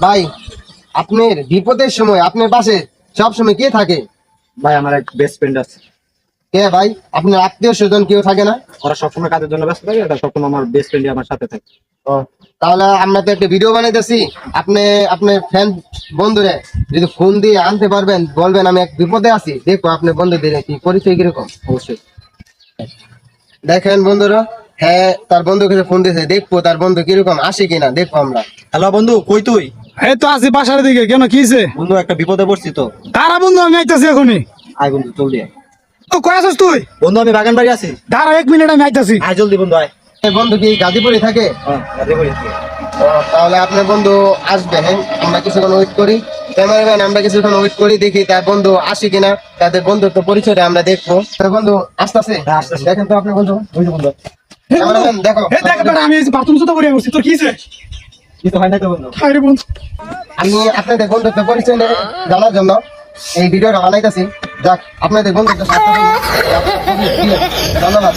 ভাই, আপনার বিপদের সময় আপনার পাশে সব সময় কে থাকে? ভাই আমার এক বেস্ট ফ্রেন্ড আছে। কে ভাই? আপনার আত্মীয় স্বজন কেউ থাকে না? ওরা সবসময় কাজের জন্য ব্যস্ত থাকে, এটা সবসময় আমার বেস্ট ফ্রেন্ডই আমার সাথে থাকে। ও, তাহলে আমরা তো একটা ভিডিও বানাইতেছি। আপনি আপনার ফ্যান বন্ধুরে যদি ফোন দিয়ে আনতে পারবেন, বলবেন আমি এক বিপদে আছি, দেখো আপনার বন্ধুদের কি পরিচয় কিরকম। অবশ্যই। দেখেন বন্ধুরা, হ্যাঁ তার বন্ধুকে ফোন দিয়েছে, দেখবো তার বন্ধু কিরকম আসে কিনা, দেখবো আমরা। হ্যালো বন্ধু, কই তুই? এই তো আছি বাসার দিকে। কেন কি হইছে? বন্ধু একটা বিপদে পড়ছি তো। দাঁড়া বন্ধু, আমি আইতাছি এখনই। আয় বন্ধু জলদি আয়। ও কই আছিস তুই? বন্ধু আমি বাগান বাড়ি আছি। দাঁড়া 1 মিনিট, আমি আইতাছি। আয় জলদি বন্ধু আয়। এই বন্ধু কি গাজীপুরে থাকে? হ্যাঁ রাজি করেছি। ও, তাহলে আপনার বন্ধু আসবে। হ্যাঁ, আমরা কিছুক্ষণ ওয়েট করি। ক্যামেরাম্যান, আমরা কিছুক্ষণ ওয়েট করি, দেখি তার বন্ধু আসে কিনা, তাদের বন্ধুত্ব পরিচয়টা আমরা দেখবো। তার বন্ধু আসতেছে, হ্যাঁ, আসতেছে। দেখেন তো আপনার বন্ধু। বুঝলি বন্ধু? ক্যামেরাম্যান দেখো। এই দেখ বেটা, আমি বাথরুম সুতো করে বসছি। তোর কি হইছে? কিছু হয় না তো বন্ধু? আরে বন্ধু, আমি আপনাদের বন্ধুত্ব পরিচয় জানার জন্য এই ভিডিওটা বানাইতেছি। যাক, আপনাদের বন্ধুত্ব ধন্যবাদ।